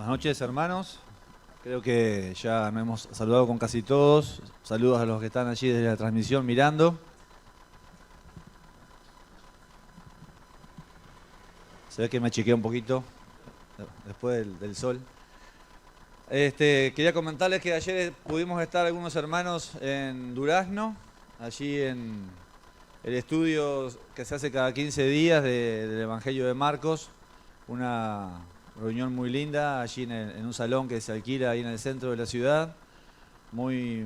Buenas noches, hermanos. Creo que ya nos hemos saludado con casi todos. Saludos a los que están allí desde la transmisión mirando. Se ve que me chiqué un poquito después del sol. Quería comentarles que ayer pudimos estar algunos hermanos en Durazno, allí en el estudio que se hace cada 15 días del Evangelio de Marcos. Una reunión muy linda allí en un salón que se alquila ahí en el centro de la ciudad, muy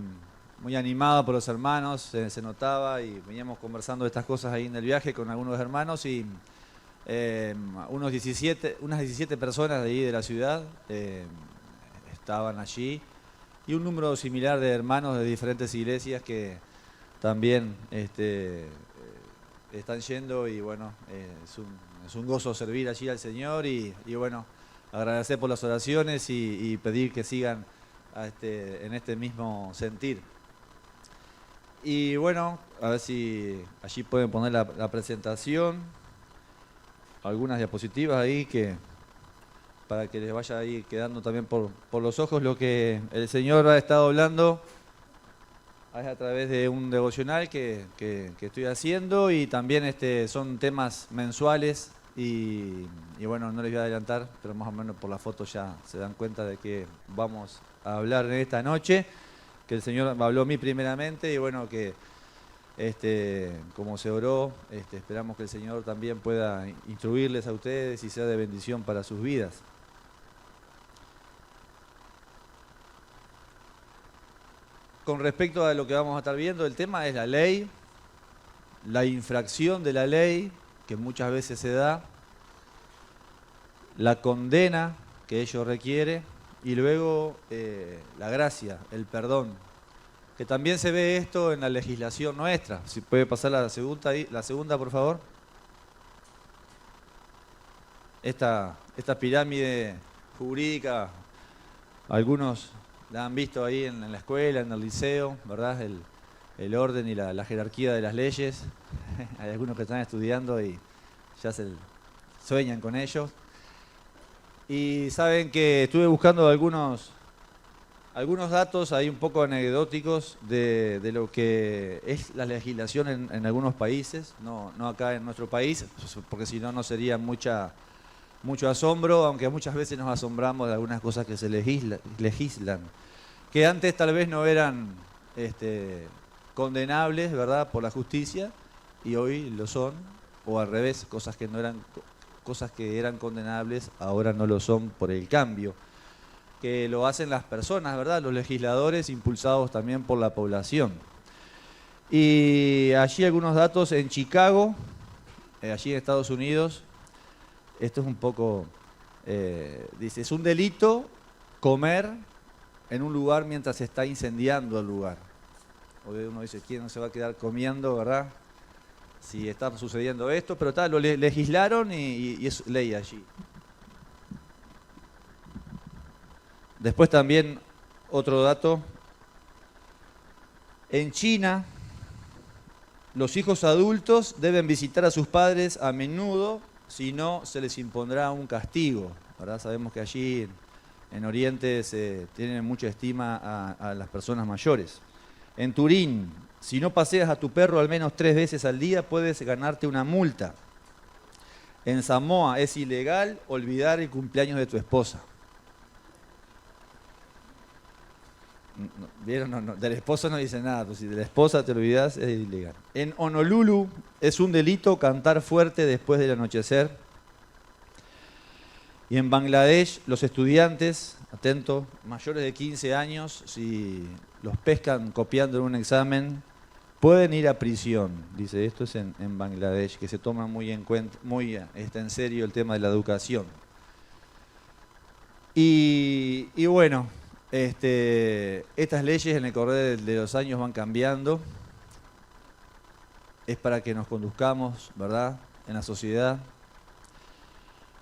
animada por los hermanos, se notaba, y veníamos conversando de estas cosas ahí en el viaje con algunos hermanos, y unas 17 personas de ahí de la ciudad estaban allí, y un número similar de hermanos de diferentes iglesias que también están yendo, y bueno, es un gozo servir allí al Señor, y bueno, agradecer por las oraciones y pedir que sigan en este mismo sentir. Y bueno, a ver si allí pueden poner la presentación, algunas diapositivas ahí para que les vaya ahí quedando también por los ojos lo que el Señor ha estado hablando a través de un devocional que estoy haciendo, y también son temas mensuales. Y bueno, no les voy a adelantar, pero más o menos por la foto ya se dan cuenta de que vamos a hablar en esta noche, que el Señor me habló a mí primeramente, y bueno, que como se oró, esperamos que el Señor también pueda instruirles a ustedes y sea de bendición para sus vidas. Con respecto a lo que vamos a estar viendo, el tema es la ley, la infracción de la ley, que muchas veces se da, la condena que ello requiere, y luego la gracia, el perdón, que también se ve esto en la legislación nuestra. Si puede pasar la segunda, por favor. Esta pirámide jurídica, algunos la han visto ahí en la escuela, en el liceo, ¿verdad? El orden y la jerarquía de las leyes. Hay algunos que están estudiando y ya sueñan con ellos. Y saben que estuve buscando algunos datos ahí un poco anecdóticos de lo que es la legislación en algunos países, no acá en nuestro país, porque si no, no sería mucho asombro, aunque muchas veces nos asombramos de algunas cosas que se legislan, que antes tal vez no eran condenables, ¿verdad?, por la justicia, y hoy lo son, o al revés, cosas que eran condenables ahora no lo son por el cambio que lo hacen las personas, ¿verdad?, los legisladores, impulsados también por la población. Y allí algunos datos en Chicago, allí en Estados Unidos. Esto es un poco, dice, es un delito comer en un lugar mientras se está incendiando el lugar. Uno dice, ¿quién no se va a quedar comiendo, verdad?, si está sucediendo esto, pero lo legislaron y es ley allí. Después también otro dato, en China los hijos adultos deben visitar a sus padres a menudo, si no se les impondrá un castigo, ¿verdad? Sabemos que allí en Oriente se tienen mucha estima a las personas mayores. En Turín, si no paseas a tu perro al menos 3 veces al día, puedes ganarte una multa. En Samoa es ilegal olvidar el cumpleaños de tu esposa. ¿Vieron? No, del esposo no dice nada, pero si de la esposa te olvidas es ilegal. En Honolulu es un delito cantar fuerte después del anochecer. Y en Bangladesh los estudiantes, atento, mayores de 15 años, si los pescan copiando en un examen, pueden ir a prisión. Dice, esto es en Bangladesh, que se toma muy en serio el tema de la educación. Y bueno, estas leyes en el correr de los años van cambiando. Es para que nos conduzcamos, ¿verdad?, en la sociedad.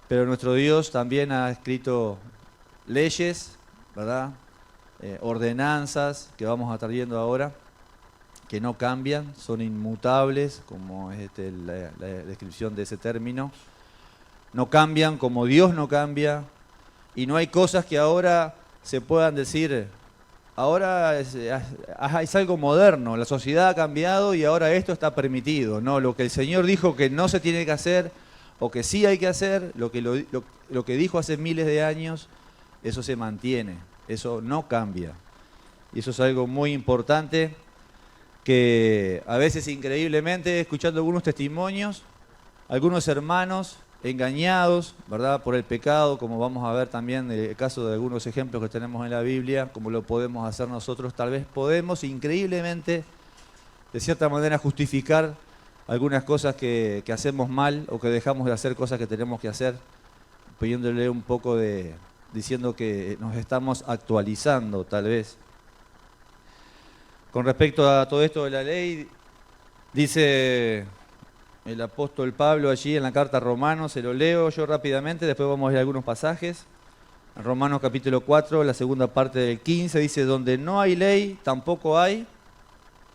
Pero nuestro Dios también ha escrito leyes, ¿verdad?, ordenanzas que vamos a estar viendo ahora, que no cambian, son inmutables, como es la descripción de ese término. No cambian como Dios no cambia, Y no hay cosas que ahora se puedan decir, ahora es algo moderno, la sociedad ha cambiado y ahora esto está permitido. No, lo que el Señor dijo que no se tiene que hacer o que sí hay que hacer, lo que dijo hace miles de años, eso se mantiene, eso no cambia. Y eso es algo muy importante que a veces increíblemente, escuchando algunos testimonios, algunos hermanos engañados, ¿verdad?, por el pecado, como vamos a ver también en el caso de algunos ejemplos que tenemos en la Biblia, como lo podemos hacer nosotros, tal vez podemos increíblemente, de cierta manera, justificar algunas cosas que hacemos mal o que dejamos de hacer cosas que tenemos que hacer, pidiéndole un poco diciendo que nos estamos actualizando, tal vez. Con respecto a todo esto de la ley, dice el apóstol Pablo allí en la carta a Romanos, se lo leo yo rápidamente, después vamos a ver algunos pasajes. En Romanos capítulo 4, la segunda parte del 15, dice, donde no hay ley, tampoco hay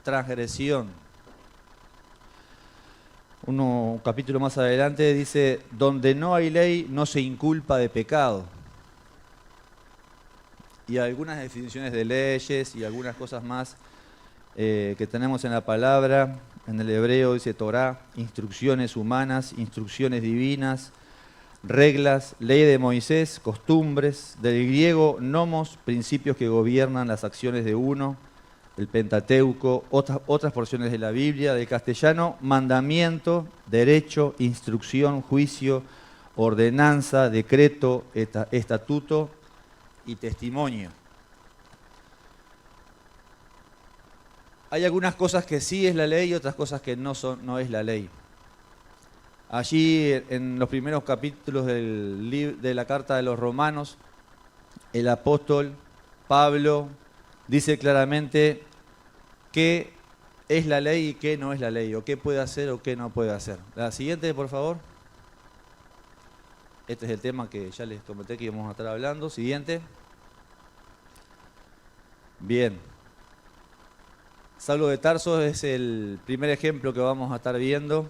transgresión. Un capítulo más adelante dice, donde no hay ley, no se inculpa de pecado. Y algunas definiciones de leyes y algunas cosas más que tenemos en la palabra. En el hebreo dice Torá, instrucciones humanas, instrucciones divinas, reglas, ley de Moisés, costumbres. Del griego, nomos, principios que gobiernan las acciones de uno. El Pentateuco, otras porciones de la Biblia. Del castellano, mandamiento, derecho, instrucción, juicio, ordenanza, decreto, estatuto y testimonio. Hay algunas cosas que sí es la ley y otras cosas que no es la ley. Allí en los primeros capítulos de la carta de los Romanos, el apóstol Pablo dice claramente qué es la ley y qué no es la ley, o qué puede hacer o qué no puede hacer. La siguiente, por favor. Este es el tema que ya les comenté que íbamos a estar hablando. Siguiente. Bien. Saulo de Tarso es el primer ejemplo que vamos a estar viendo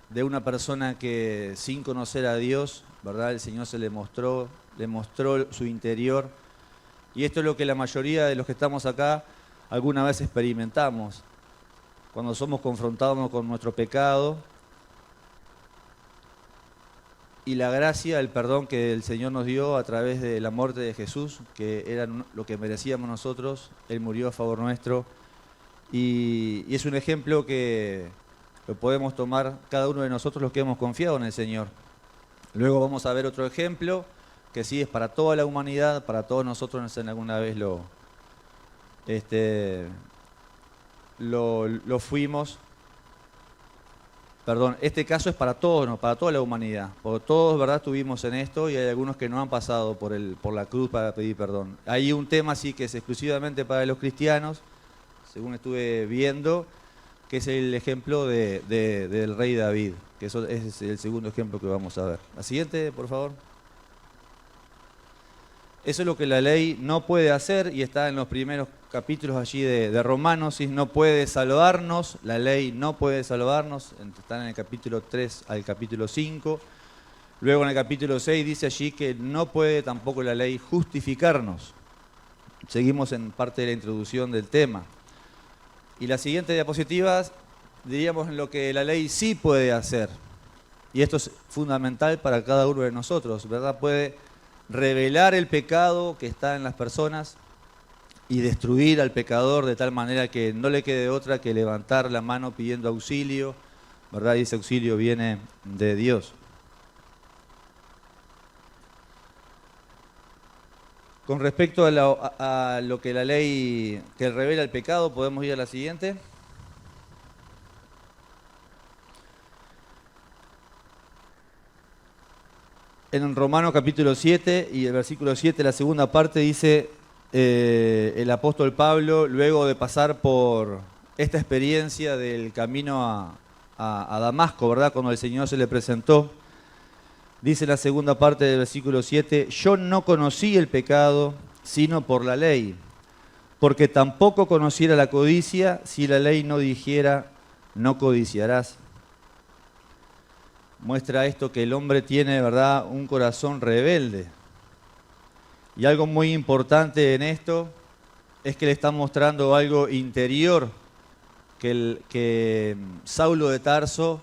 de una persona que sin conocer a Dios, ¿verdad? El Señor le mostró su interior. Y esto es lo que la mayoría de los que estamos acá alguna vez experimentamos. Cuando somos confrontados con nuestro pecado y la gracia, el perdón que el Señor nos dio a través de la muerte de Jesús, que era lo que merecíamos nosotros, Él murió a favor nuestro. Y es un ejemplo que lo podemos tomar cada uno de nosotros los que hemos confiado en el Señor. Luego vamos a ver otro ejemplo, que sí es para toda la humanidad, para todos nosotros, en alguna vez lo fuimos. Perdón, este caso es para todos, no, para toda la humanidad. Porque todos, ¿verdad?, estuvimos en esto y hay algunos que no han pasado por la cruz para pedir perdón. Hay un tema sí que es exclusivamente para los cristianos, según estuve viendo, que es el ejemplo del rey David, que eso es el segundo ejemplo que vamos a ver. La siguiente, por favor. Eso es lo que la ley no puede hacer y está en los primeros capítulos allí de Romanos, y no puede salvarnos, la ley no puede salvarnos, están en el capítulo 3 al capítulo 5. Luego en el capítulo 6 dice allí que no puede tampoco la ley justificarnos. Seguimos en parte de la introducción del tema. Y la siguiente diapositiva, diríamos en lo que la ley sí puede hacer. Y esto es fundamental para cada uno de nosotros, ¿verdad? Puede revelar el pecado que está en las personas y destruir al pecador de tal manera que no le quede otra que levantar la mano pidiendo auxilio, ¿verdad? Y ese auxilio viene de Dios. Con respecto a lo que la ley que revela el pecado, podemos ir a la siguiente. En Romanos capítulo 7 y el versículo 7, la segunda parte, dice el apóstol Pablo, luego de pasar por esta experiencia del camino a Damasco, ¿verdad?, cuando el Señor se le presentó, dice la segunda parte del versículo 7, yo no conocí el pecado sino por la ley, porque tampoco conociera la codicia si la ley no dijera no codiciarás. muestra esto que el hombre tiene, ¿verdad?, un corazón rebelde. Y algo muy importante en esto es que le está mostrando algo interior que Saulo de Tarso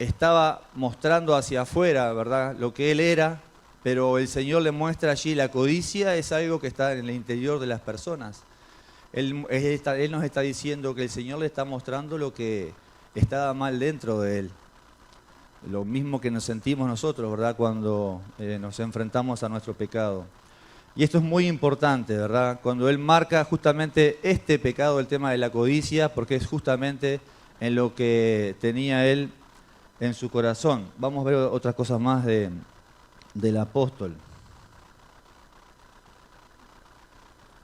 estaba mostrando hacia afuera, ¿verdad?, lo que él era, pero el Señor le muestra allí la codicia es algo que está en el interior de las personas. Él nos está diciendo que el Señor le está mostrando lo que estaba mal dentro de él. Lo mismo que nos sentimos nosotros, ¿verdad?, cuando nos enfrentamos a nuestro pecado. Y esto es muy importante, ¿verdad?, cuando él marca justamente este pecado, el tema de la codicia, porque es justamente en lo que tenía él en su corazón. Vamos a ver otras cosas más del apóstol.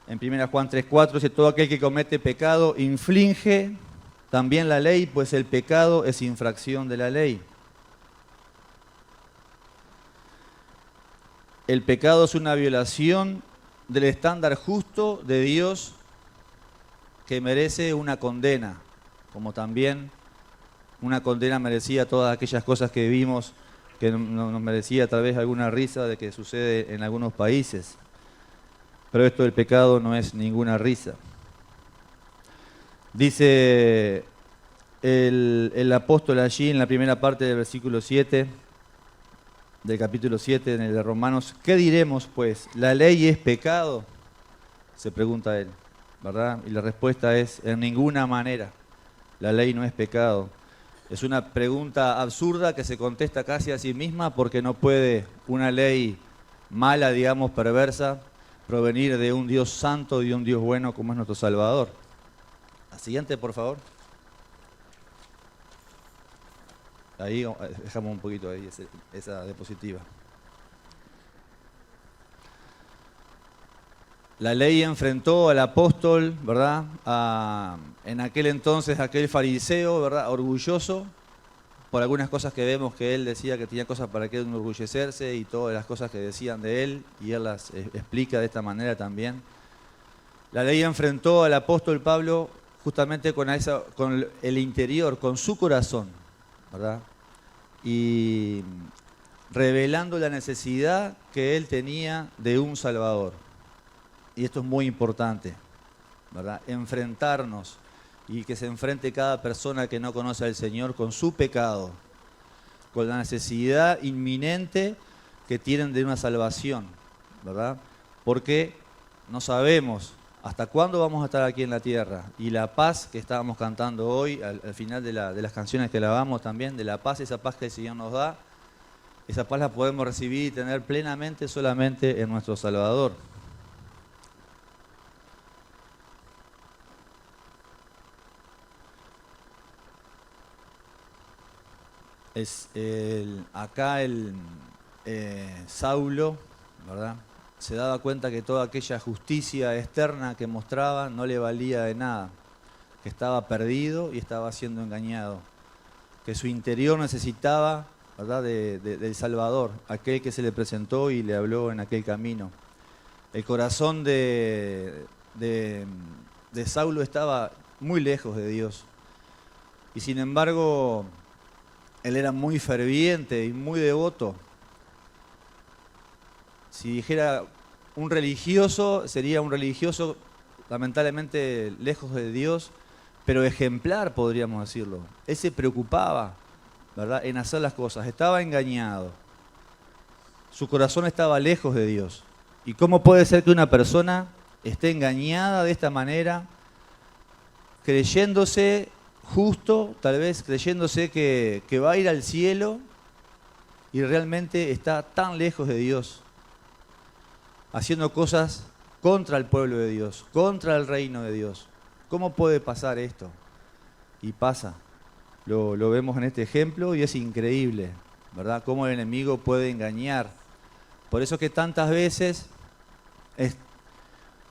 En 1 Juan 3:4 dice, todo aquel que comete pecado infringe también la ley, pues el pecado es infracción de la ley. El pecado es una violación del estándar justo de Dios que merece una condena, como también una condena merecía todas aquellas cosas que vimos, que nos merecía tal vez alguna risa de que sucede en algunos países. Pero esto del pecado no es ninguna risa. Dice el apóstol allí en la primera parte del versículo 7, del capítulo 7 en el de Romanos, ¿qué diremos pues? ¿La ley es pecado? Se pregunta él, ¿verdad? Y la respuesta es, en ninguna manera. La ley no es pecado. Es una pregunta absurda que se contesta casi a sí misma porque no puede una ley mala, digamos, perversa, provenir de un Dios santo y de un Dios bueno como es nuestro Salvador. La siguiente, por favor. Ahí dejamos un poquito ahí esa diapositiva. La ley enfrentó al apóstol, ¿verdad? En aquel entonces, aquel fariseo, ¿verdad?, orgulloso, por algunas cosas que vemos que él decía que tenía cosas para que enorgullecerse y todas las cosas que decían de él, y él las explica de esta manera también. La ley enfrentó al apóstol Pablo justamente con el interior, con su corazón, ¿verdad? Y revelando la necesidad que él tenía de un Salvador. Y esto es muy importante, ¿verdad? Enfrentarnos y que se enfrente cada persona que no conoce al Señor con su pecado, con la necesidad inminente que tienen de una salvación, ¿verdad? Porque no sabemos hasta cuándo vamos a estar aquí en la tierra. Y la paz que estábamos cantando hoy, al final de las canciones que lavamos también, de la paz, esa paz que el Señor nos da, esa paz la podemos recibir y tener plenamente solamente en nuestro Salvador. Acá Saulo, ¿verdad?, se daba cuenta que toda aquella justicia externa que mostraba no le valía de nada, que estaba perdido y estaba siendo engañado, que su interior necesitaba, ¿verdad?, del Salvador, aquel que se le presentó y le habló en aquel camino. El corazón de Saulo estaba muy lejos de Dios y sin embargo él era muy ferviente y muy devoto. Si dijera un religioso, sería un religioso lamentablemente lejos de Dios, pero ejemplar, podríamos decirlo. Él se preocupaba, ¿verdad?, en hacer las cosas, estaba engañado. Su corazón estaba lejos de Dios. ¿Y cómo puede ser que una persona esté engañada de esta manera, creyéndose justo, tal vez creyéndose que va a ir al cielo y realmente está tan lejos de Dios, haciendo cosas contra el pueblo de Dios, contra el reino de Dios? ¿Cómo puede pasar esto? Y pasa. Lo vemos en este ejemplo y es increíble, ¿verdad?, cómo el enemigo puede engañar. Por eso que tantas veces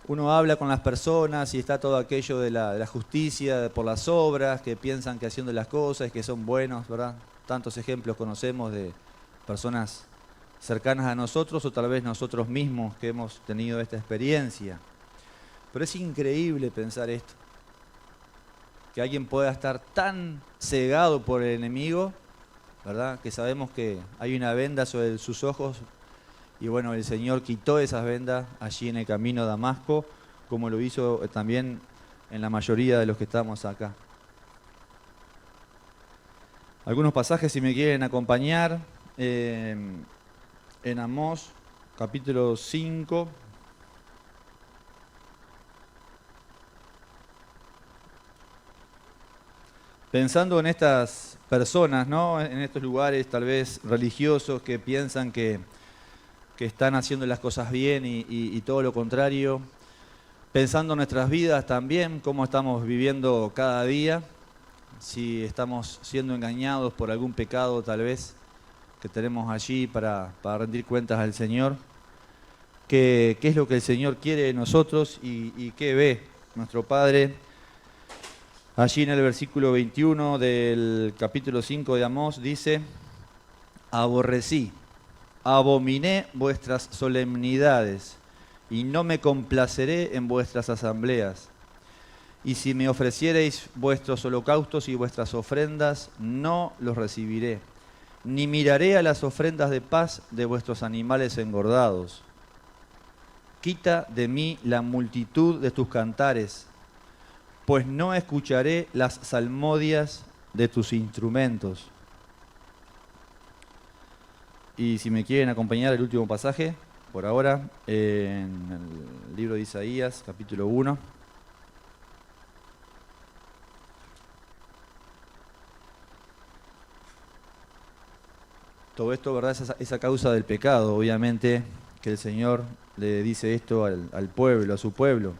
uno habla con las personas y está todo aquello de la justicia por las obras, que piensan que haciendo las cosas, que son buenos, ¿verdad? Tantos ejemplos conocemos de personas cercanas a nosotros o tal vez nosotros mismos que hemos tenido esta experiencia. Pero es increíble pensar esto, que alguien pueda estar tan cegado por el enemigo ¿verdad? Que sabemos que hay una venda sobre sus ojos y bueno, el Señor quitó esas vendas allí en el camino a Damasco, como lo hizo también en la mayoría de los que estamos acá. Algunos pasajes, si me quieren acompañar, en Amós, capítulo 5. Pensando en estas personas, ¿no? En estos lugares tal vez religiosos que piensan que están haciendo las cosas bien y todo lo contrario. Pensando en nuestras vidas también, cómo estamos viviendo cada día, si estamos siendo engañados por algún pecado tal vez que tenemos allí para rendir cuentas al Señor. ¿Qué es lo que el Señor quiere de nosotros y qué ve nuestro Padre? Allí en el versículo 21 del capítulo 5 de Amós dice: aborrecí, abominé vuestras solemnidades, y no me complaceré en vuestras asambleas. Y si me ofreciereis vuestros holocaustos y vuestras ofrendas, no los recibiré, ni miraré a las ofrendas de paz de vuestros animales engordados. Quita de mí la multitud de tus cantares, pues no escucharé las salmodias de tus instrumentos. Y si me quieren acompañar el último pasaje, por ahora, en el libro de Isaías, capítulo 1. Todo esto, ¿verdad? Es a causa del pecado, obviamente, que el Señor le dice esto al pueblo, a su pueblo.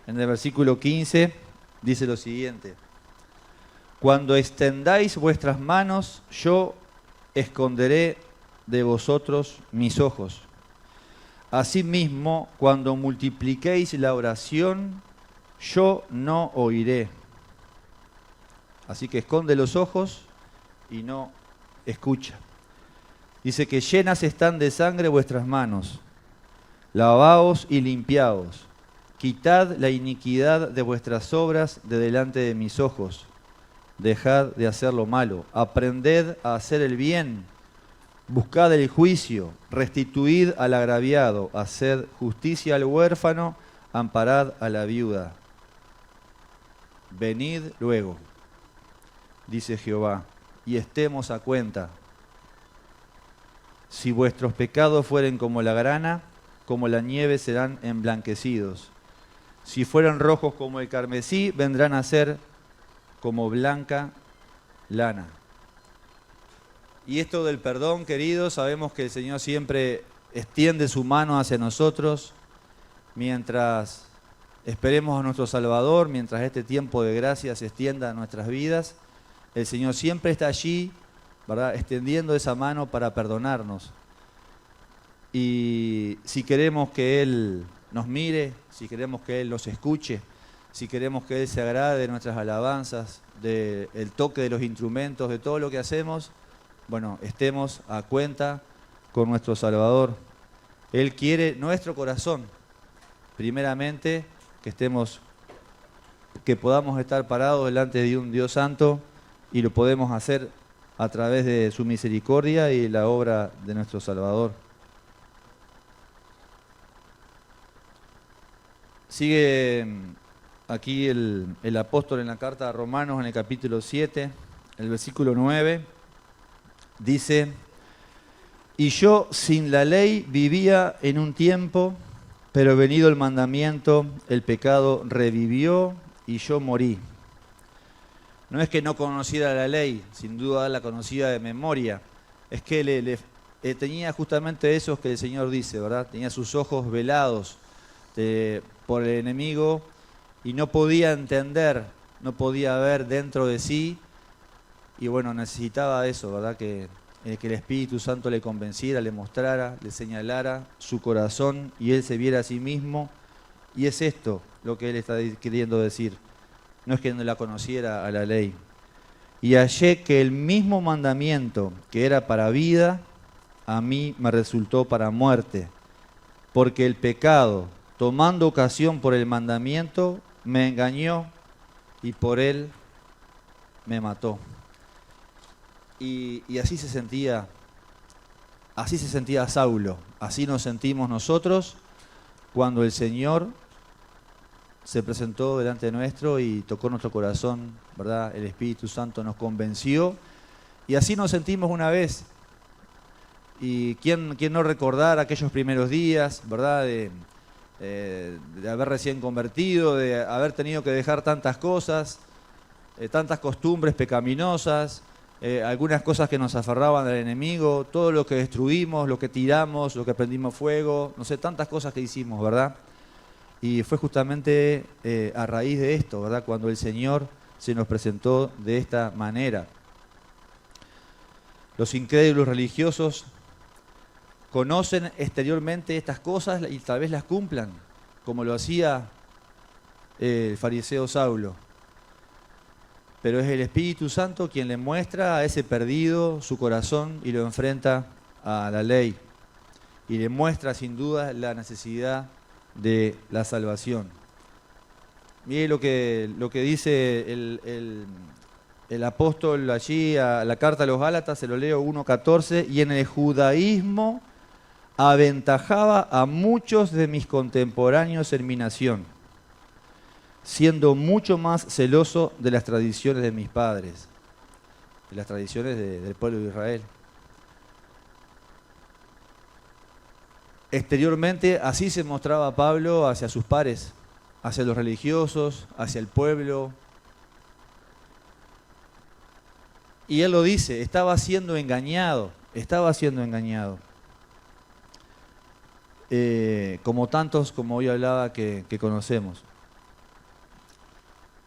En el versículo 15 dice lo siguiente: cuando extendáis vuestras manos, yo esconderé de vosotros mis ojos. Asimismo, cuando multipliquéis la oración, yo no oiré. Así que esconde los ojos y no escucha. Dice que llenas están de sangre vuestras manos. Lavaos y limpiaos. Quitad la iniquidad de vuestras obras de delante de mis ojos. Dejad de hacer lo malo. Aprended a hacer el bien. Buscad el juicio. Restituid al agraviado. Haced justicia al huérfano. Amparad a la viuda. Venid luego, dice Jehová, y estemos a cuenta. Si vuestros pecados fueren como la grana, como la nieve serán emblanquecidos. Si fueran rojos como el carmesí, vendrán a ser como blanca lana. Y esto del perdón, queridos, sabemos que el Señor siempre extiende su mano hacia nosotros mientras esperemos a nuestro Salvador, mientras este tiempo de gracia se extienda a nuestras vidas. El Señor siempre está allí, ¿verdad?, extendiendo esa mano para perdonarnos. Y si queremos que Él nos mire, si queremos que Él nos escuche, si queremos que Él se agrade de nuestras alabanzas, del toque de los instrumentos, de todo lo que hacemos, bueno, estemos a cuenta con nuestro Salvador. Él quiere nuestro corazón, primeramente, que podamos estar parados delante de un Dios santo, y lo podemos hacer a través de su misericordia y la obra de nuestro Salvador. Sigue aquí el apóstol en la carta a Romanos, en el capítulo 7, el versículo 9, dice: y yo sin la ley vivía en un tiempo, pero venido el mandamiento, el pecado revivió y yo morí. No es que no conociera la ley, sin duda la conocía de memoria, es que tenía justamente esos que el Señor dice, ¿verdad? Tenía sus ojos velados por el enemigo y no podía entender, no podía ver dentro de sí, y bueno, necesitaba eso, ¿verdad? Que el Espíritu Santo le convenciera, le mostrara, le señalara su corazón y él se viera a sí mismo. Y es esto lo que él está queriendo decir. No es que no la conociera a la ley. Y hallé que el mismo mandamiento que era para vida, a mí me resultó para muerte, porque el pecado, tomando ocasión por el mandamiento, me engañó y por él me mató. y así se sentía Saulo, así nos sentimos nosotros cuando el Señor se presentó delante nuestro y tocó nuestro corazón, ¿verdad? El Espíritu Santo nos convenció y así nos sentimos una vez. Y quién no recordar aquellos primeros días, ¿verdad? De haber recién convertido, de haber tenido que dejar tantas cosas, tantas costumbres pecaminosas, algunas cosas que nos aferraban al enemigo, todo lo que destruimos, lo que tiramos, lo que prendimos fuego, no sé, tantas cosas que hicimos, ¿verdad? Y fue justamente a raíz de esto, ¿verdad? Cuando el Señor se nos presentó de esta manera. Los incrédulos religiosos conocen exteriormente estas cosas y tal vez las cumplan, como lo hacía el fariseo Saulo. Pero es el Espíritu Santo quien le muestra a ese perdido su corazón y lo enfrenta a la ley. Y le muestra sin duda la necesidad de la salvación. Mire lo que dice el apóstol allí a la carta a los Gálatas, se lo leo 1:14, y en el judaísmo aventajaba a muchos de mis contemporáneos en mi nación, siendo mucho más celoso de las tradiciones de mis padres, de las tradiciones del pueblo de Israel. Exteriormente así se mostraba Pablo hacia sus pares, hacia los religiosos, hacia el pueblo. Y él lo dice, estaba siendo engañado. Como tantos, como hoy hablaba, que conocemos.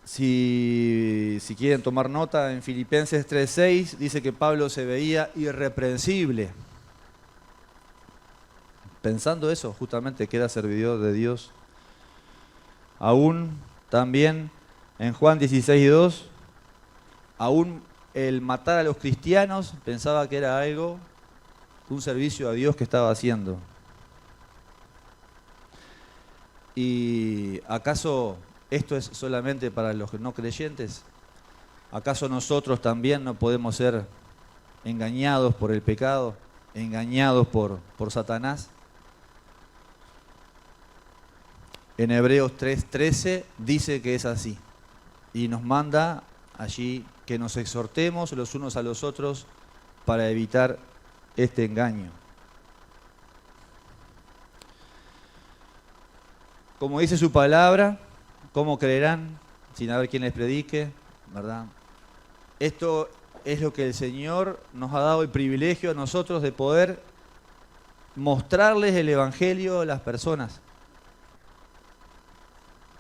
Si quieren tomar nota, en Filipenses 3:6 dice que Pablo se veía irreprensible. Pensando eso, justamente que era servidor de Dios. Aún también en Juan 16:2, aún el matar a los cristianos pensaba que era algo, un servicio a Dios que estaba haciendo. ¿Y acaso esto es solamente para los no creyentes? ¿Acaso nosotros también no podemos ser engañados por el pecado, engañados por Satanás? En Hebreos 3:13 dice que es así y nos manda allí que nos exhortemos los unos a los otros para evitar este engaño. Como dice su palabra, ¿cómo creerán sin haber quien les predique? ¿Verdad? Esto es lo que el Señor nos ha dado el privilegio a nosotros de poder mostrarles el Evangelio a las personas.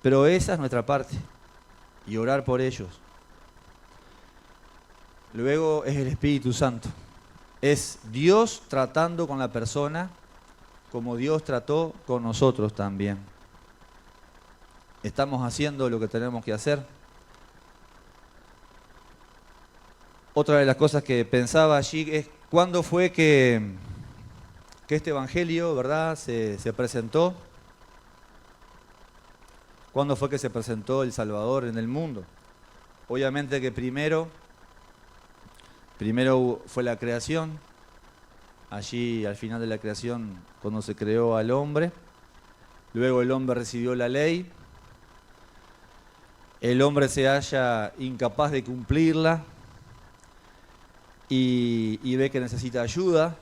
Pero esa es nuestra parte, y orar por ellos. Luego es el Espíritu Santo. Es Dios tratando con la persona como Dios trató con nosotros también. ¿Estamos haciendo lo que tenemos que hacer? Otra de las cosas que pensaba allí es cuándo fue que este Evangelio, ¿verdad?, se presentó. ¿Cuándo fue que se presentó el Salvador en el mundo? Obviamente que primero fue la creación. Allí, al final de la creación, cuando se creó al hombre. Luego el hombre recibió la ley. El hombre se halla incapaz de cumplirla y ve que necesita ayuda.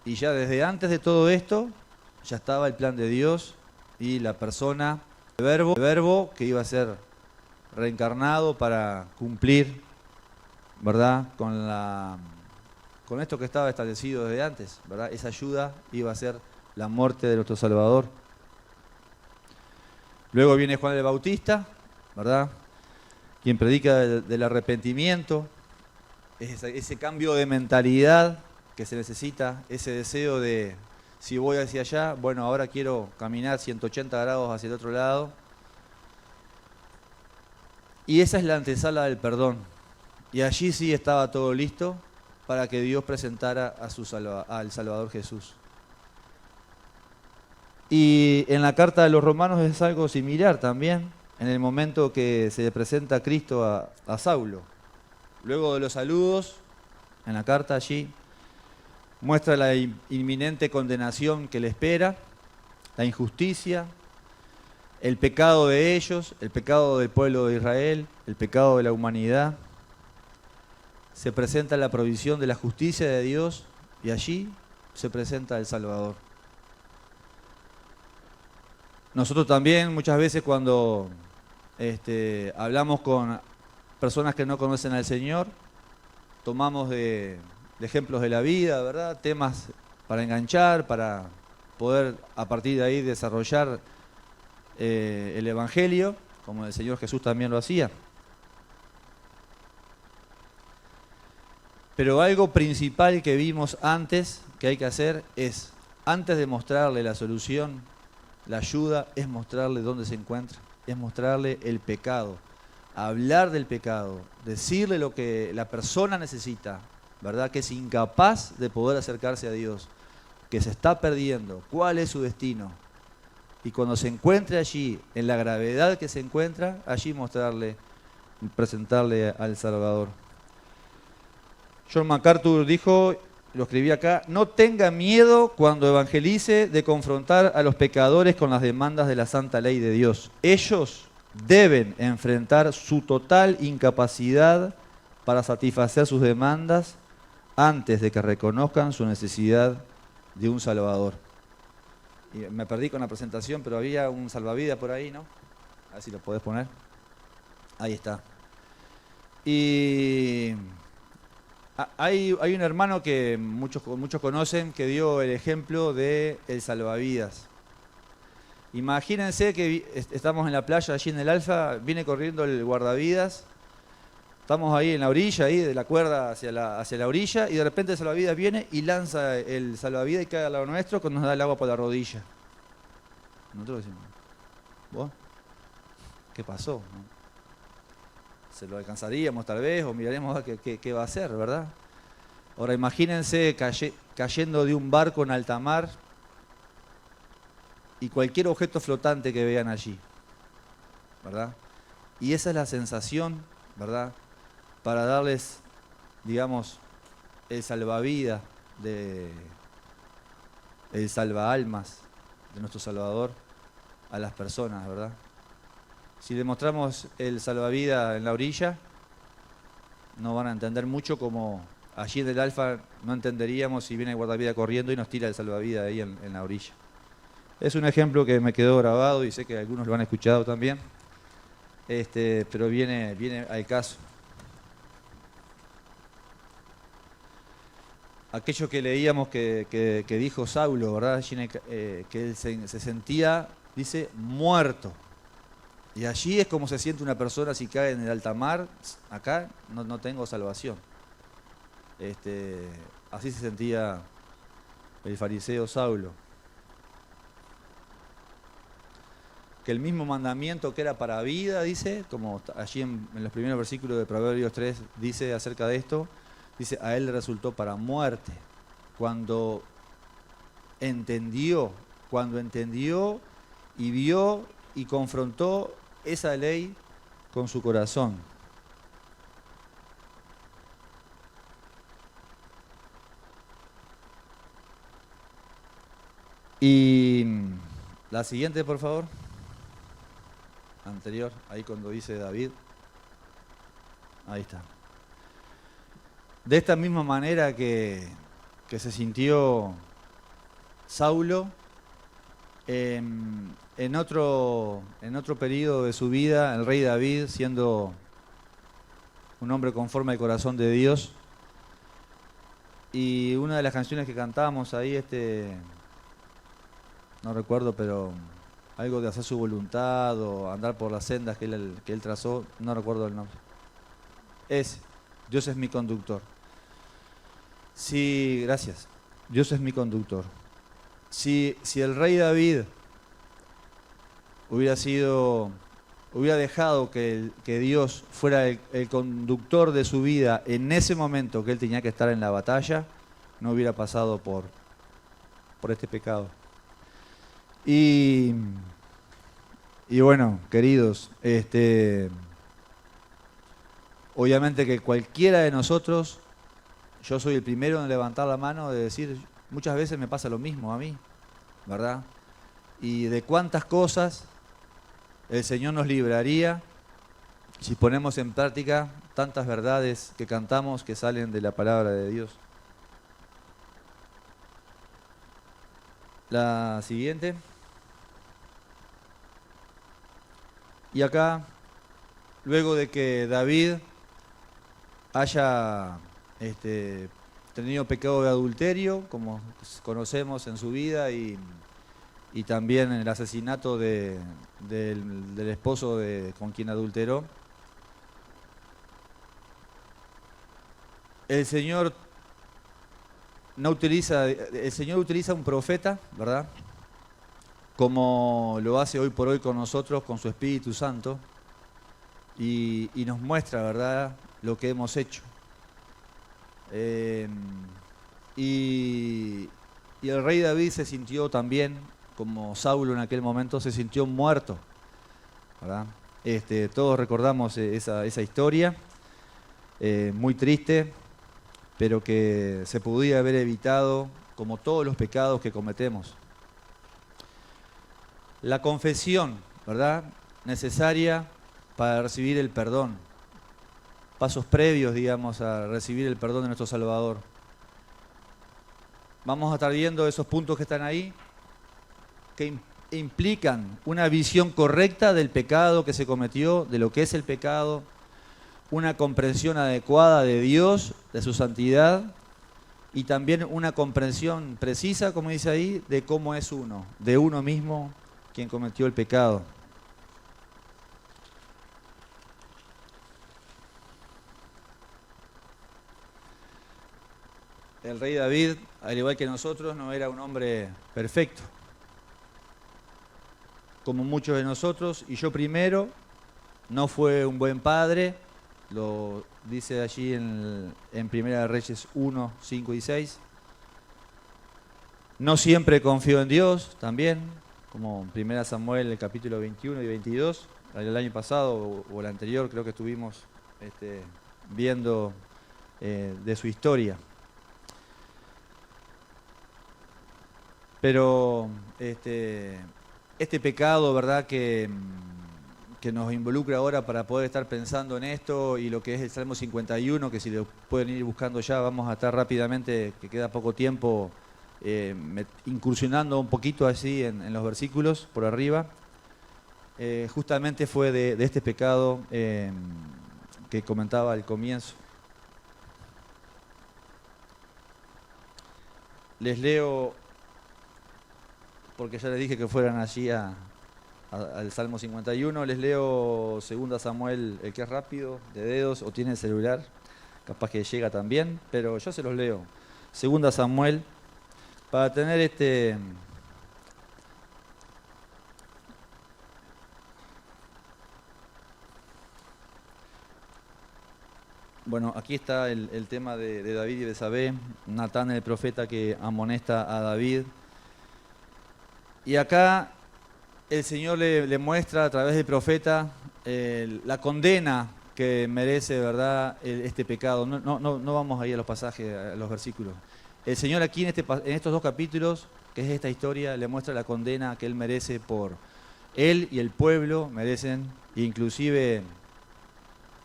Y ya desde antes de todo esto, ya estaba el plan de Dios y la persona, el verbo que iba a ser reencarnado para cumplir, ¿verdad?, con esto que estaba establecido desde antes, ¿verdad? Esa ayuda iba a ser la muerte de nuestro Salvador. Luego viene Juan el Bautista, ¿verdad?, quien predica del arrepentimiento, ese cambio de mentalidad que se necesita, ese deseo de, si voy hacia allá, bueno, ahora quiero caminar 180 grados hacia el otro lado. Y esa es la antesala del perdón. Y allí sí estaba todo listo para que Dios presentara al Salvador Jesús. Y en la carta de los Romanos es algo similar también, en el momento que se le presenta a Cristo a Saulo. luego de los saludos, en la carta allí, muestra la inminente condenación que le espera, la injusticia, el pecado de ellos, el pecado del pueblo de Israel, el pecado de la humanidad. Se presenta la provisión de la justicia de Dios y allí se presenta el Salvador. Nosotros también muchas veces cuando hablamos con personas que no conocen al Señor, tomamos de ejemplos de la vida, ¿verdad? Temas para enganchar, para poder a partir de ahí desarrollar el Evangelio, como el Señor Jesús también lo hacía. Pero algo principal que vimos antes que hay que hacer es, antes de mostrarle la solución, la ayuda, es mostrarle dónde se encuentra, es mostrarle el pecado, hablar del pecado, decirle lo que la persona necesita, ¿verdad? Que es incapaz de poder acercarse a Dios, que se está perdiendo, cuál es su destino. Y cuando se encuentre allí, en la gravedad que se encuentra, allí mostrarle, presentarle al Salvador. John MacArthur dijo, lo escribí acá, no tenga miedo cuando evangelice de confrontar a los pecadores con las demandas de la santa ley de Dios. Ellos deben enfrentar su total incapacidad para satisfacer sus demandas antes de que reconozcan su necesidad de un Salvador. Y me perdí con la presentación, pero había un salvavidas por ahí, ¿no? A ver si lo podés poner. Ahí está. Y hay un hermano que muchos conocen que dio el ejemplo de el salvavidas. Imagínense que estamos en la playa allí en el Alfa, viene corriendo el guardavidas, estamos ahí en la orilla, ahí de la cuerda hacia la orilla, y de repente el salvavidas viene y lanza el salvavidas y cae al lado nuestro cuando nos da el agua por la rodilla. Nosotros decimos, ¿vos? ¿Qué pasó? Se lo alcanzaríamos tal vez o miraremos a ver qué va a hacer, ¿verdad? Ahora imagínense cayendo de un barco en alta mar y cualquier objeto flotante que vean allí, ¿verdad? Y esa es la sensación, ¿verdad? Para darles, digamos, el salvavidas, el salvaalmas de nuestro Salvador a las personas, ¿verdad? Si le mostramos el salvavidas en la orilla, no van a entender mucho, como allí en el Alfa no entenderíamos si viene el guardavidas corriendo y nos tira el salvavidas ahí en la orilla. Es un ejemplo que me quedó grabado y sé que algunos lo han escuchado también, pero viene al caso. Aquello que leíamos que dijo Saulo, ¿verdad? Que él se sentía, dice, muerto. Y allí es como se siente una persona si cae en el alta mar. Acá no tengo salvación. Así se sentía el fariseo Saulo. Que el mismo mandamiento que era para vida, dice, como allí en los primeros versículos de Proverbios 3 dice acerca de esto, dice, a él le resultó para muerte. Cuando entendió y vio y confrontó esa ley con su corazón. Y la siguiente, por favor. Anterior, ahí cuando dice David. Ahí está. De esta misma manera que se sintió Saulo, en otro periodo de su vida, el rey David, siendo un hombre conforme al corazón de Dios, y una de las canciones que cantábamos ahí, no recuerdo, pero algo de hacer su voluntad o andar por las sendas que él trazó, no recuerdo el nombre. Dios es mi conductor. Sí, gracias. Dios es mi conductor. Si el rey David hubiera dejado que Dios fuera el conductor de su vida en ese momento que él tenía que estar en la batalla, no hubiera pasado por este pecado. Y bueno, queridos, Obviamente que cualquiera de nosotros, yo soy el primero en levantar la mano de decir, muchas veces me pasa lo mismo a mí, ¿verdad? Y de cuántas cosas el Señor nos libraría si ponemos en práctica tantas verdades que cantamos que salen de la palabra de Dios. La siguiente. Y acá, luego de que David haya tenido pecado de adulterio, como conocemos en su vida, y también en el asesinato del esposo con quien adulteró, el Señor utiliza un profeta, ¿verdad? Como lo hace hoy por hoy con nosotros, con su Espíritu Santo, y nos muestra, ¿verdad?, lo que hemos hecho. Y el rey David se sintió también, como Saulo en aquel momento, se sintió muerto, ¿verdad? Todos recordamos esa historia, muy triste, pero que se podía haber evitado, como todos los pecados que cometemos. La confesión, ¿verdad?, necesaria para recibir el perdón. Pasos previos, digamos, a recibir el perdón de nuestro Salvador. Vamos a estar viendo esos puntos que están ahí, que implican una visión correcta del pecado que se cometió, de lo que es el pecado, una comprensión adecuada de Dios, de su santidad, y también una comprensión precisa, como dice ahí, de cómo es uno, de uno mismo quien cometió el pecado. El rey David, al igual que nosotros, no era un hombre perfecto, como muchos de nosotros, y yo primero, no fue un buen padre, lo dice allí en Primera de Reyes 1, 5 y 6. No siempre confió en Dios, también, como en Primera Samuel, el capítulo 21 y 22, el año pasado o el anterior, creo que estuvimos viendo de su historia. Pero este pecado, ¿verdad?, que nos involucra ahora para poder estar pensando en esto, y lo que es el Salmo 51, que si lo pueden ir buscando ya, vamos a estar rápidamente, que queda poco tiempo, incursionando un poquito así en los versículos por arriba. Justamente fue de este pecado que comentaba al comienzo. Les leo, porque ya les dije que fueran allí al Salmo 51, les leo 2 Samuel, el que es rápido, de dedos, o tiene el celular, capaz que llega también, pero yo se los leo. 2 Samuel, para tener Bueno, aquí está el tema de David y Betsabé, Natán el profeta que amonesta a David. Y acá el Señor le muestra a través del profeta la condena que merece, ¿verdad?, este pecado. No vamos a ir a los pasajes, a los versículos. El Señor aquí en estos 2 capítulos, que es esta historia, le muestra la condena que Él merece por Él y el pueblo merecen, inclusive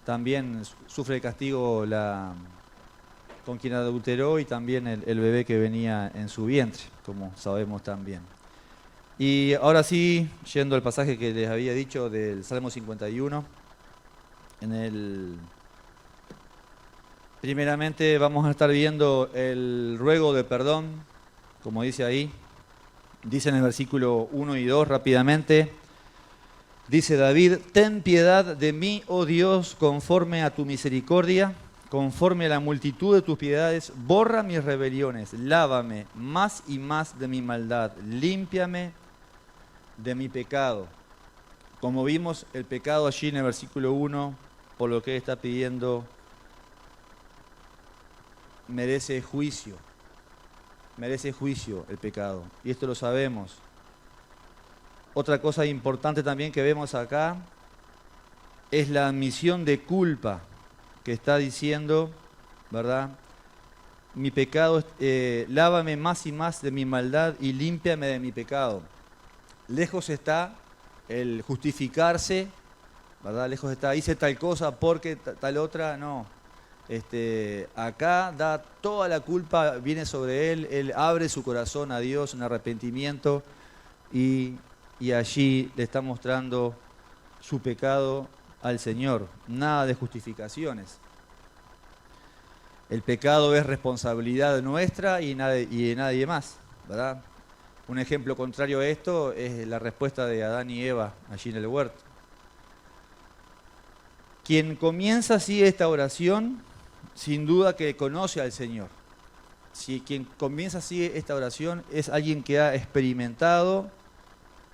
también sufre el castigo con quien adulteró, y también el bebé que venía en su vientre, como sabemos también. Y ahora sí, yendo al pasaje que les había dicho del Salmo 51, primeramente vamos a estar viendo el ruego de perdón, como dice ahí. Dice en el versículo 1 y 2 rápidamente, dice David: ten piedad de mí, oh Dios, conforme a tu misericordia, conforme a la multitud de tus piedades, borra mis rebeliones, lávame más y más de mi maldad, límpiame de mi pecado. Como vimos, el pecado allí en el versículo 1, por lo que él está pidiendo, merece juicio el pecado, y esto lo sabemos. Otra cosa importante también que vemos acá es la admisión de culpa que está diciendo, ¿verdad? Mi pecado, lávame más y más de mi maldad y límpiame de mi pecado. Lejos está el justificarse, ¿verdad? Lejos está, hice tal cosa porque tal otra, no. Acá da toda la culpa, viene sobre él abre su corazón a Dios en arrepentimiento y allí le está mostrando su pecado al Señor. Nada de justificaciones. El pecado es responsabilidad nuestra y de nadie más, ¿verdad? Un ejemplo contrario a esto es la respuesta de Adán y Eva allí en el huerto. Quien comienza así esta oración, sin duda que conoce al Señor. Si quien comienza así esta oración es alguien que ha experimentado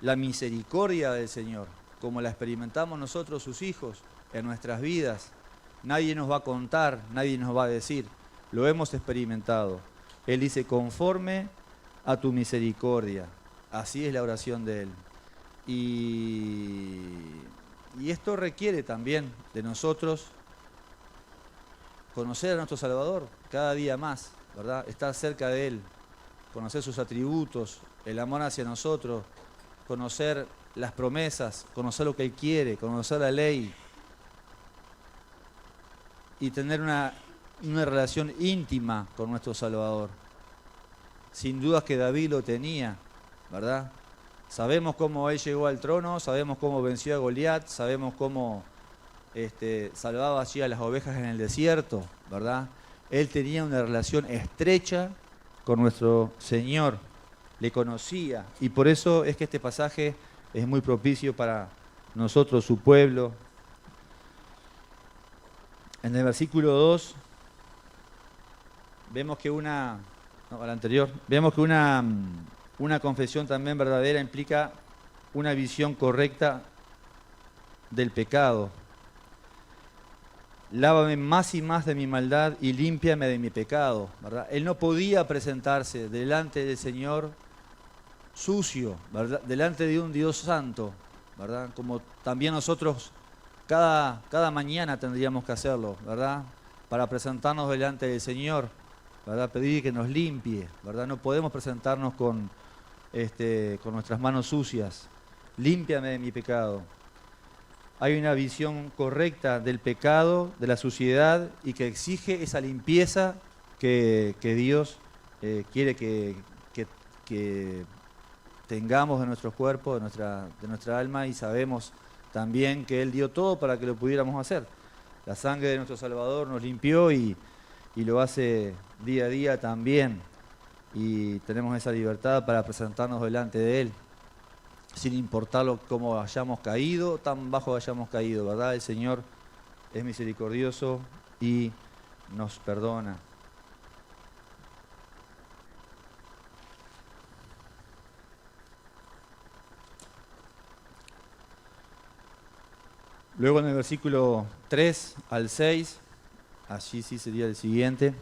la misericordia del Señor, como la experimentamos nosotros, sus hijos, en nuestras vidas. Nadie nos va a contar, nadie nos va a decir, lo hemos experimentado. Él dice, conforme a tu misericordia. Así es la oración de Él. Y esto requiere también de nosotros conocer a nuestro Salvador cada día más, ¿verdad? Estar cerca de Él, conocer sus atributos, el amor hacia nosotros, conocer las promesas, conocer lo que Él quiere, conocer la ley y tener una relación íntima con nuestro Salvador. Sin dudas que David lo tenía, ¿verdad? Sabemos cómo él llegó al trono, sabemos cómo venció a Goliat, sabemos cómo salvaba allí a las ovejas en el desierto, ¿verdad? Él tenía una relación estrecha con nuestro Señor, le conocía, y por eso es que este pasaje es muy propicio para nosotros, su pueblo. En el versículo 2 vemos que una confesión también verdadera implica una visión correcta del pecado. Lávame más y más de mi maldad y límpiame de mi pecado, ¿verdad? Él no podía presentarse delante del Señor sucio, ¿verdad? Delante de un Dios santo, ¿verdad? Como también nosotros cada mañana tendríamos que hacerlo, ¿verdad? Para presentarnos delante del Señor, ¿verdad? Pedir que nos limpie, ¿verdad? No podemos presentarnos con nuestras manos sucias. Límpiame de mi pecado. Hay una visión correcta del pecado, de la suciedad, y que exige esa limpieza que Dios quiere que tengamos de nuestro cuerpo, de nuestra alma, y sabemos también que Él dio todo para que lo pudiéramos hacer. La sangre de nuestro Salvador nos limpió y lo hace día a día también. Y tenemos esa libertad para presentarnos delante de Él, sin importar cómo hayamos caído, tan bajo hayamos caído, ¿verdad? El Señor es misericordioso y nos perdona. Luego en el versículo 3 al 6, allí sí sería el siguiente,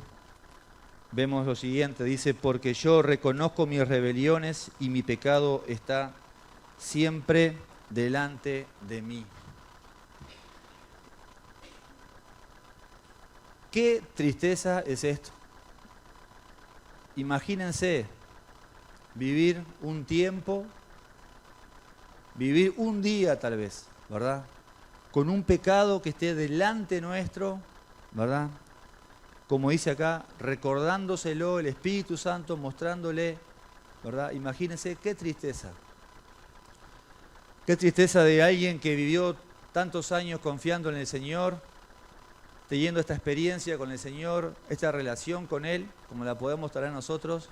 vemos lo siguiente, dice, porque yo reconozco mis rebeliones y mi pecado está siempre delante de mí. Qué tristeza es esto. Imagínense vivir un tiempo, vivir un día tal vez, ¿verdad? Con un pecado que esté delante nuestro, ¿verdad? Como dice acá, recordándoselo el Espíritu Santo, mostrándole, ¿verdad? Imagínense qué tristeza. Qué tristeza de alguien que vivió tantos años confiando en el Señor, teniendo esta experiencia con el Señor, esta relación con Él, como la podemos tener nosotros.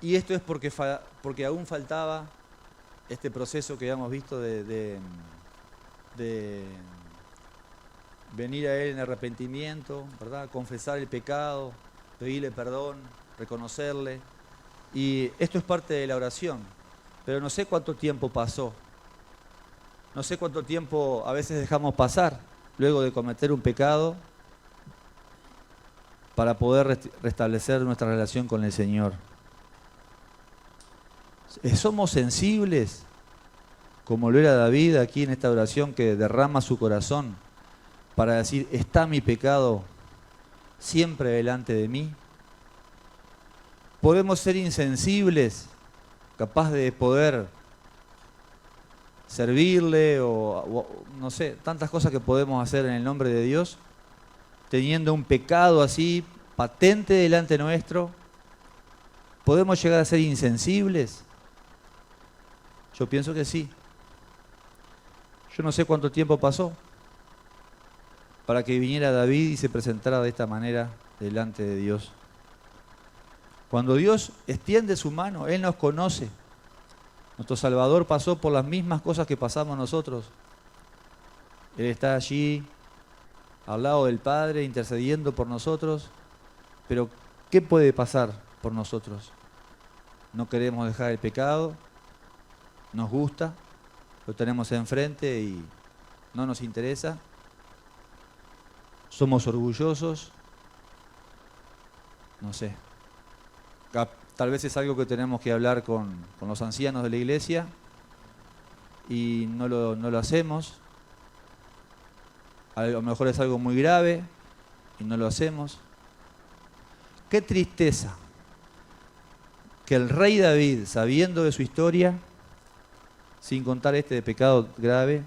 Y esto es porque aún faltaba este proceso que habíamos visto de venir a Él en arrepentimiento, ¿verdad? Confesar el pecado, pedirle perdón, reconocerle. Y esto es parte de la oración. Pero no sé cuánto tiempo pasó. No sé cuánto tiempo a veces dejamos pasar luego de cometer un pecado para poder restablecer nuestra relación con el Señor. ¿Somos sensibles como lo era David aquí en esta oración que derrama su corazón para decir, ¿está mi pecado siempre delante de mí? Podemos ser insensibles, capaz de poder servirle o no sé, tantas cosas que podemos hacer en el nombre de Dios, teniendo un pecado así patente delante nuestro. ¿Podemos llegar a ser insensibles? Yo pienso que sí. Yo no sé cuánto tiempo pasó para que viniera David y se presentara de esta manera delante de Dios. Cuando Dios extiende su mano, Él nos conoce. Nuestro Salvador pasó por las mismas cosas que pasamos nosotros. Él está allí, al lado del Padre, intercediendo por nosotros. Pero, ¿qué puede pasar por nosotros? No queremos dejar el pecado, nos gusta, lo tenemos enfrente y no nos interesa. Somos orgullosos, no sé. Tal vez es algo que tenemos que hablar con los ancianos de la iglesia y no lo hacemos. A lo mejor es algo muy grave y no lo hacemos. Qué tristeza que el rey David, sabiendo de su historia, sin contar este de pecado grave,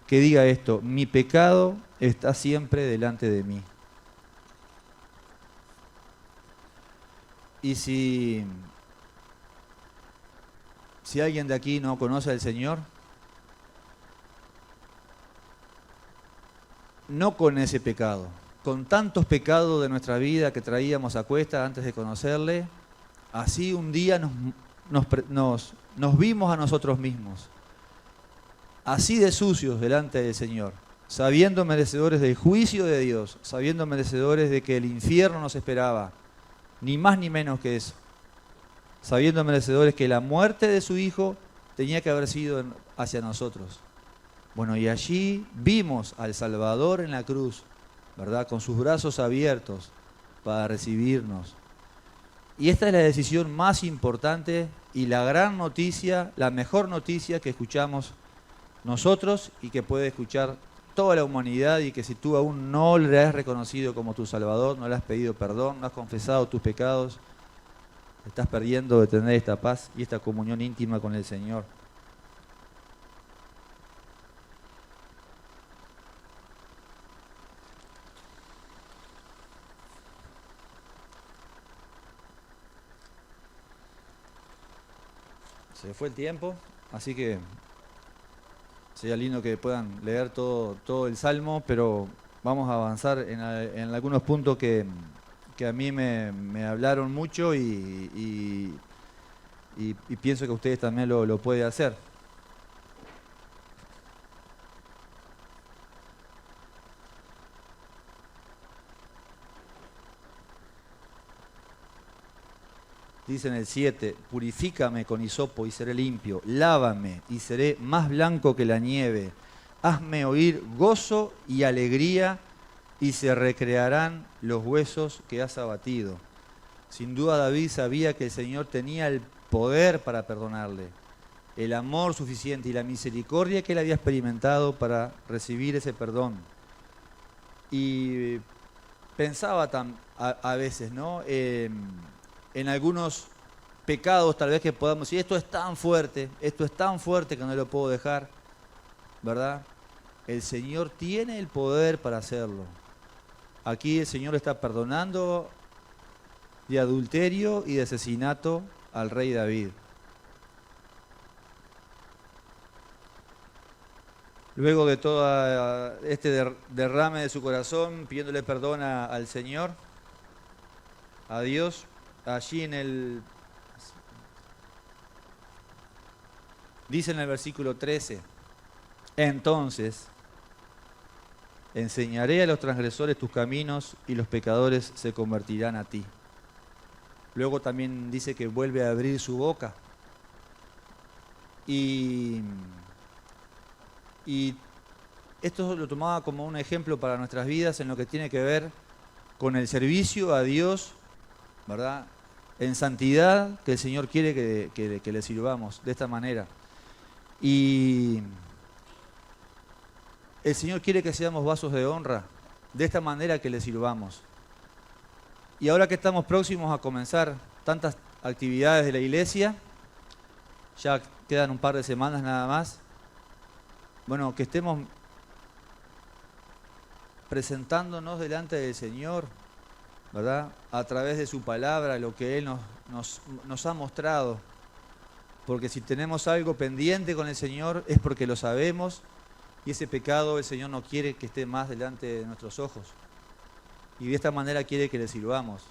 que diga esto: mi pecado está siempre delante de mí. Y si alguien de aquí no conoce al Señor, no con ese pecado, con tantos pecados de nuestra vida que traíamos a cuesta antes de conocerle, así un día nos vimos a nosotros mismos, así de sucios delante del Señor, sabiendo merecedores del juicio de Dios, sabiendo merecedores de que el infierno nos esperaba, ni más ni menos que eso, sabiendo merecedores que la muerte de su Hijo tenía que haber sido hacia nosotros. Bueno, y allí vimos al Salvador en la cruz, ¿verdad? Con sus brazos abiertos para recibirnos. Y esta es la decisión más importante y la gran noticia, la mejor noticia que escuchamos nosotros y que puede escuchar toda la humanidad, y que si tú aún no le has reconocido como tu Salvador, no le has pedido perdón, no has confesado tus pecados, estás perdiendo de tener esta paz y esta comunión íntima con el Señor. Se fue el tiempo, así que sería lindo que puedan leer todo el Salmo, pero vamos a avanzar en algunos puntos que a mí me hablaron mucho y pienso que ustedes también lo pueden hacer. Dice en el 7, purifícame con hisopo y seré limpio, lávame y seré más blanco que la nieve, hazme oír gozo y alegría y se recrearán los huesos que has abatido. Sin duda David sabía que el Señor tenía el poder para perdonarle, el amor suficiente y la misericordia que él había experimentado para recibir ese perdón. Y pensaba a veces, ¿no? En algunos pecados tal vez que podamos decir, esto es tan fuerte que no lo puedo dejar, ¿verdad? El Señor tiene el poder para hacerlo. Aquí el Señor está perdonando de adulterio y de asesinato al rey David. Luego de todo este derrame de su corazón, pidiéndole perdón al Señor, a Dios, allí dice en el versículo 13, entonces enseñaré a los transgresores tus caminos y los pecadores se convertirán a ti. Luego también dice que vuelve a abrir su boca. Y esto lo tomaba como un ejemplo para nuestras vidas en lo que tiene que ver con el servicio a Dios, ¿verdad? En santidad, que el Señor quiere que le sirvamos de esta manera. Y el Señor quiere que seamos vasos de honra, de esta manera que le sirvamos. Y ahora que estamos próximos a comenzar tantas actividades de la iglesia, ya quedan un par de semanas nada más, bueno, que estemos presentándonos delante del Señor, ¿verdad? A través de su palabra, lo que Él nos ha mostrado. Porque si tenemos algo pendiente con el Señor es porque lo sabemos y ese pecado el Señor no quiere que esté más delante de nuestros ojos. Y de esta manera quiere que le sirvamos.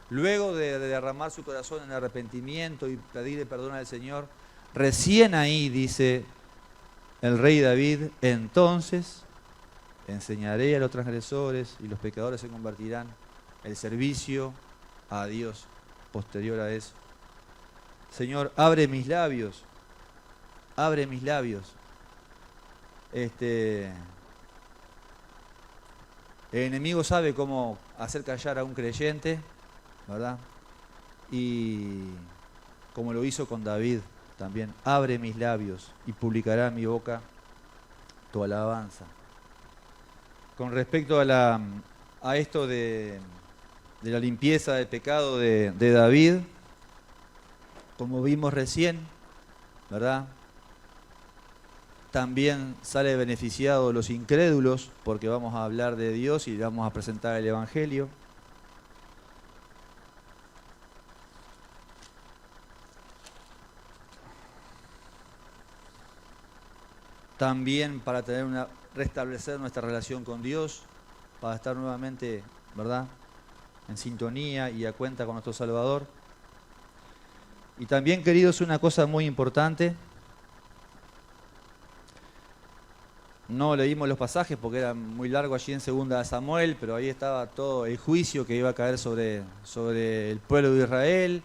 Luego de derramar su corazón en arrepentimiento y pedirle perdón al Señor, recién ahí, dice el rey David, entonces enseñaré a los transgresores y los pecadores se convertirán. El servicio a Dios posterior a eso. Señor, abre mis labios. Abre mis labios. El enemigo sabe cómo hacer callar a un creyente, ¿verdad? Y como lo hizo con David también. Abre mis labios y publicará en mi boca tu alabanza. Con respecto a esto de la limpieza del pecado de David, como vimos recién, ¿verdad? También sale beneficiado los incrédulos, porque vamos a hablar de Dios y vamos a presentar el Evangelio. También para restablecer nuestra relación con Dios, para estar nuevamente, ¿verdad?, en sintonía y a cuenta con nuestro Salvador. Y también, queridos, una cosa muy importante. No leímos los pasajes porque era muy largo allí en 2 Samuel, pero ahí estaba todo el juicio que iba a caer sobre el pueblo de Israel,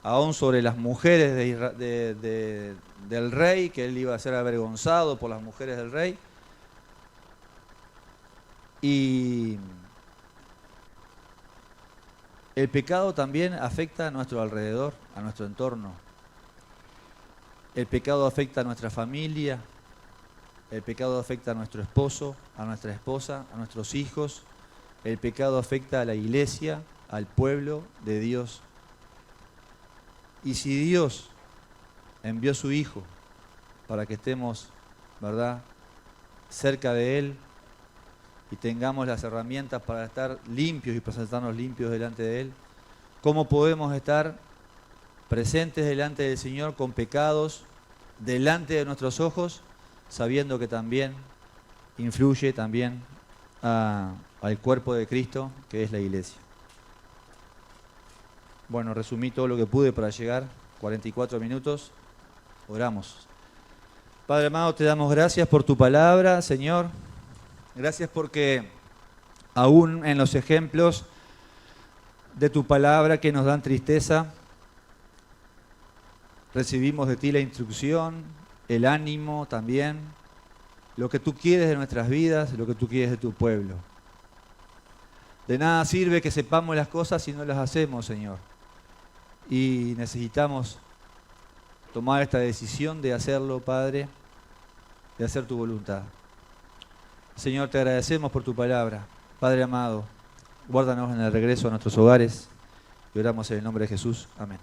aún sobre las mujeres del rey, que él iba a ser avergonzado por las mujeres del rey. Y el pecado también afecta a nuestro alrededor, a nuestro entorno. El pecado afecta a nuestra familia, el pecado afecta a nuestro esposo, a nuestra esposa, a nuestros hijos. El pecado afecta a la iglesia, al pueblo de Dios. Y si Dios envió a su Hijo para que estemos, ¿verdad?, cerca de Él y tengamos las herramientas para estar limpios y presentarnos limpios delante de Él, ¿cómo podemos estar presentes delante del Señor con pecados delante de nuestros ojos, sabiendo que también influye también al cuerpo de Cristo, que es la iglesia? Bueno, resumí todo lo que pude para llegar, 44 minutos, oramos. Padre amado, te damos gracias por tu palabra, Señor. Gracias porque aún en los ejemplos de tu palabra que nos dan tristeza, recibimos de ti la instrucción, el ánimo también, lo que tú quieres de nuestras vidas, lo que tú quieres de tu pueblo. De nada sirve que sepamos las cosas si no las hacemos, Señor. Y necesitamos tomar esta decisión de hacerlo, Padre, de hacer tu voluntad. Señor, te agradecemos por tu palabra. Padre amado, guárdanos en el regreso a nuestros hogares y oramos en el nombre de Jesús. Amén.